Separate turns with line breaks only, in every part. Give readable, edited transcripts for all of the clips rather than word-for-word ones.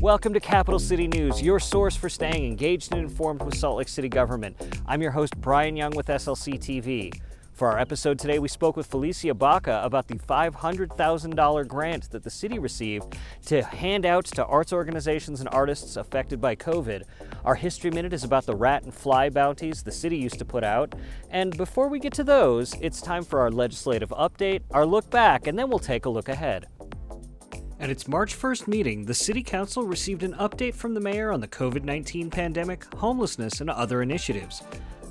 Welcome to Capital City News, your source for staying engaged and informed with Salt Lake City government. I'm your host, Brian Young with SLC TV. For our episode today, we spoke with Felicia Baca about the $500,000 grant that the city received to hand out to arts organizations and artists affected by COVID. Our History Minute is about the rat and fly bounties the city used to put out. And before we get to those, it's time for our legislative update, our look back, and then we'll take a look ahead. At its March 1st meeting, the City Council received an update from the mayor on the COVID-19 pandemic, homelessness, and other initiatives.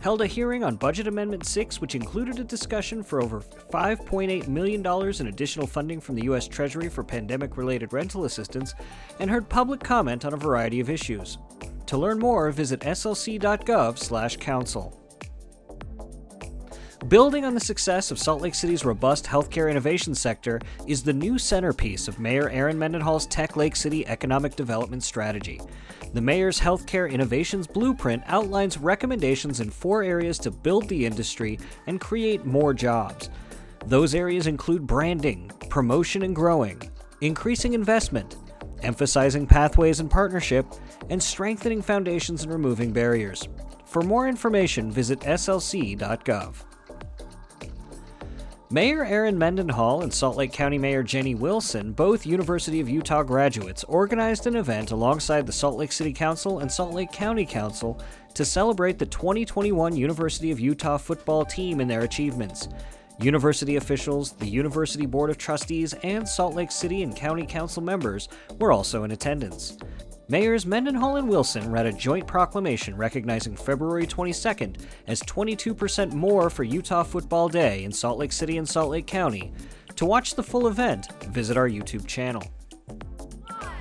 Held a hearing on Budget Amendment 6, which included a discussion for over $5.8 million in additional funding from the U.S. Treasury for pandemic-related rental assistance, and heard public comment on a variety of issues. To learn more, visit slc.gov/council. Building on the success of Salt Lake City's robust healthcare innovation sector is the new centerpiece of Mayor Aaron Mendenhall's Tech Lake City economic development strategy. The mayor's healthcare innovations blueprint outlines recommendations in 4 areas to build the industry and create more jobs. Those areas include branding, promotion and growing, increasing investment, emphasizing pathways and partnership, and strengthening foundations and removing barriers. For more information, visit slc.gov. Mayor Aaron Mendenhall and Salt Lake County Mayor Jenny Wilson, both University of Utah graduates, organized an event alongside the Salt Lake City Council and Salt Lake County Council to celebrate the 2021 University of Utah football team and their achievements. University officials, the University Board of Trustees, and Salt Lake City and County Council members were also in attendance. Mayors Mendenhall and Wilson read a joint proclamation recognizing February 22nd as 22% more for Utah Football Day in Salt Lake City and Salt Lake County. To watch the full event, visit our YouTube channel.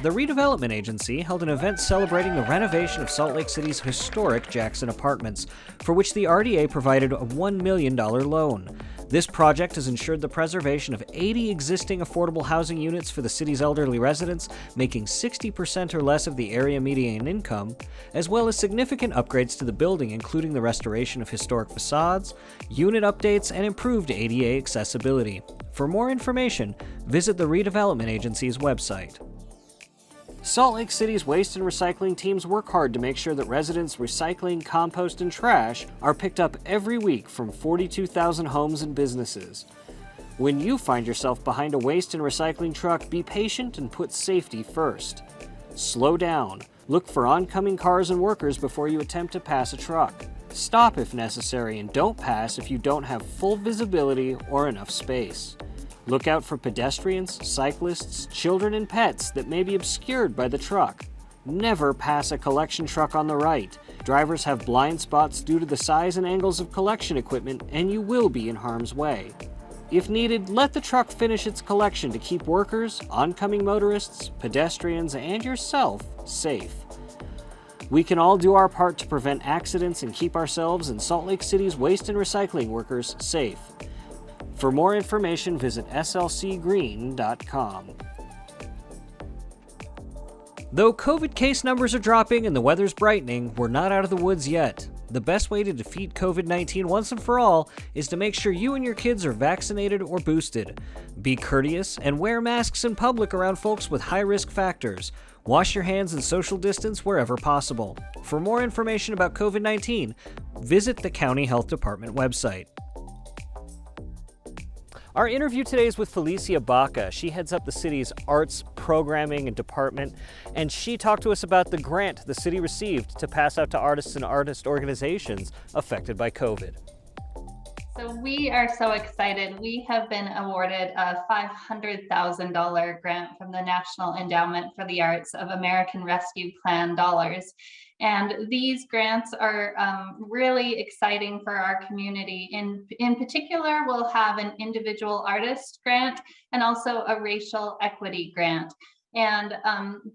The Redevelopment Agency held an event celebrating the renovation of Salt Lake City's historic Jackson Apartments, for which the RDA provided a $1 million loan. This project has ensured the preservation of 80 existing affordable housing units for the city's elderly residents, making 60% or less of the area median income, as well as significant upgrades to the building, including the restoration of historic facades, unit updates, and improved ADA accessibility. For more information, visit the Redevelopment Agency's website. Salt Lake City's waste and recycling teams work hard to make sure that residents' recycling, compost, and trash are picked up every week from 42,000 homes and businesses. When you find yourself behind a waste and recycling truck, be patient and put safety first. Slow down. Look for oncoming cars and workers before you attempt to pass a truck. Stop if necessary, and don't pass if you don't have full visibility or enough space. Look out for pedestrians, cyclists, children, and pets that may be obscured by the truck. Never pass a collection truck on the right. Drivers have blind spots due to the size and angles of collection equipment, and you will be in harm's way. If needed, let the truck finish its collection to keep workers, oncoming motorists, pedestrians, and yourself safe. We can all do our part to prevent accidents and keep ourselves and Salt Lake City's waste and recycling workers safe. For more information, visit slcgreen.com. Though COVID case numbers are dropping and the weather's brightening, we're not out of the woods yet. The best way to defeat COVID-19 once and for all is to make sure you and your kids are vaccinated or boosted. Be courteous and wear masks in public around folks with high-risk factors. Wash your hands and social distance wherever possible. For more information about COVID-19, visit the County Health Department website. Our interview today is with Felicia Baca. She heads up the city's arts programming and department, and she talked to us about the grant the city received to pass out to artists and artist organizations affected by COVID.
So we are so excited. We have been awarded a $500,000 grant from the National Endowment for the Arts of American Rescue Plan dollars. And these grants are really exciting for our community. In particular, we'll have an individual artist grant and also a racial equity grant. And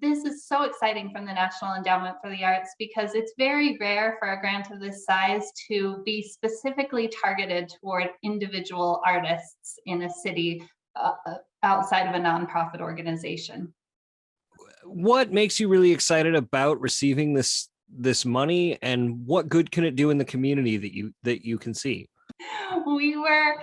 this is so exciting from the National Endowment for the Arts because it's very rare for a grant of this size to be specifically targeted toward individual artists in a city outside of a nonprofit organization.
What makes you really excited about receiving this money, and what good can it do in the community that you can see?
We were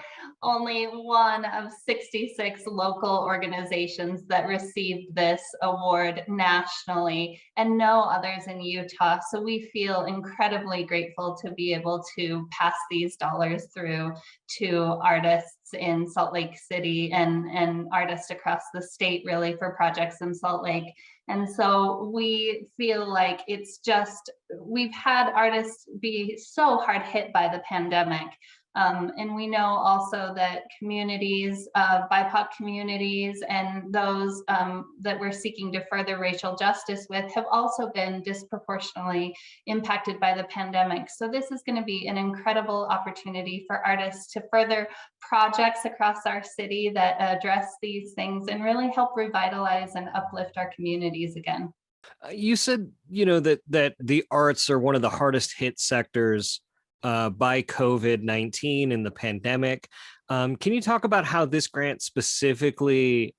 only one of 66 local organizations that received this award nationally, and no others in Utah. So we feel incredibly grateful to be able to pass these dollars through to artists in Salt Lake City and artists across the state, really, for projects in Salt Lake. And so we feel like we've had artists be so hard hit by the pandemic. And we know also that communities, BIPOC communities, and those that we're seeking to further racial justice with have also been disproportionately impacted by the pandemic. So this is going to be an incredible opportunity for artists to further projects across our city that address these things and really help revitalize and uplift our communities again.
You said, that the arts are one of the hardest hit sectors by COVID-19 and the pandemic. Can you talk about how this grant specifically,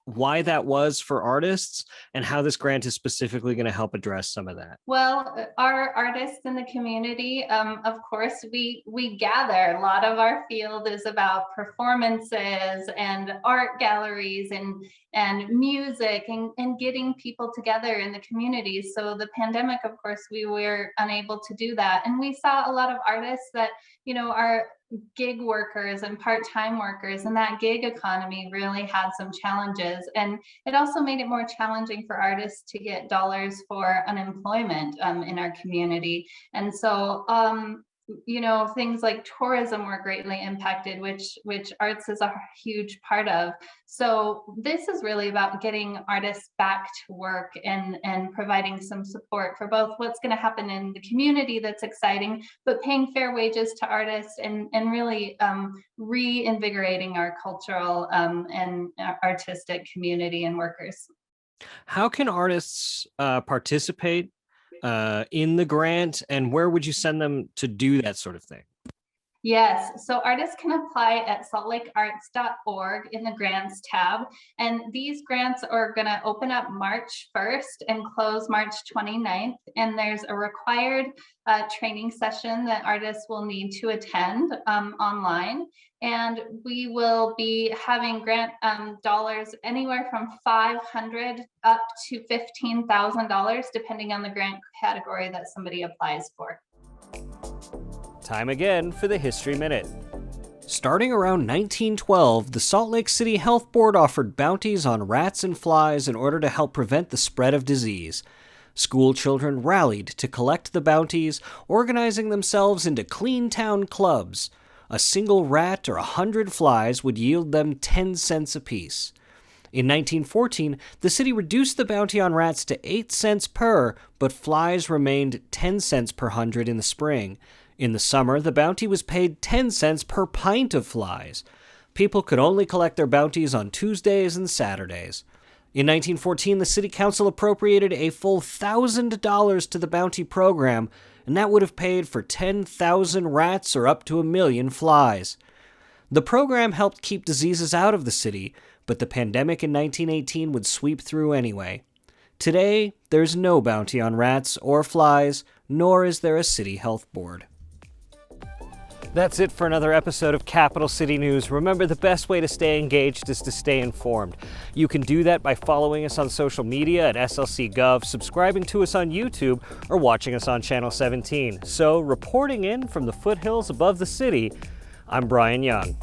why that was for artists, and how this grant is specifically going to help address some of that?
Well, our artists in the community, of course, we gather. A lot of our field is about performances and art galleries and music and getting people together in the community. So the pandemic, of course, we were unable to do that. And we saw a lot of artists that, are gig workers and part-time workers, and that gig economy really had some challenges. And it also made it more challenging for artists to get dollars for unemployment in our community. And so things like tourism were greatly impacted, which arts is a huge part of. So this is really about getting artists back to work and providing some support for both what's going to happen in the community that's exciting, but paying fair wages to artists and really reinvigorating our cultural and artistic community and workers.
How can artists participate in the grant, and where would you send them to do that sort of thing?
Yes, so artists can apply at saltlakearts.org in the grants tab. And these grants are going to open up March 1st and close March 29th. And there's a required training session that artists will need to attend online. And we will be having grant dollars anywhere from $500 up to $15,000, depending on the grant category that somebody applies for.
Time again for the History Minute. Starting around 1912, the Salt Lake City Health Board offered bounties on rats and flies in order to help prevent the spread of disease. School children rallied to collect the bounties, organizing themselves into clean town clubs. A single rat or 100 flies would yield them 10 cents apiece. In 1914, the city reduced the bounty on rats to 8 cents per, but flies remained 10 cents per 100 in the spring. In the summer, the bounty was paid 10 cents per pint of flies. People could only collect their bounties on Tuesdays and Saturdays. In 1914, the city council appropriated a full $1,000 to the bounty program, and that would have paid for 10,000 rats or up to 1 million flies. The program helped keep diseases out of the city, but the pandemic in 1918 would sweep through anyway. Today, there's no bounty on rats or flies, nor is there a city health board. That's it for another episode of Capital City News. Remember, the best way to stay engaged is to stay informed. You can do that by following us on social media at SLC.gov, subscribing to us on YouTube, or watching us on Channel 17. So, reporting in from the foothills above the city, I'm Brian Young.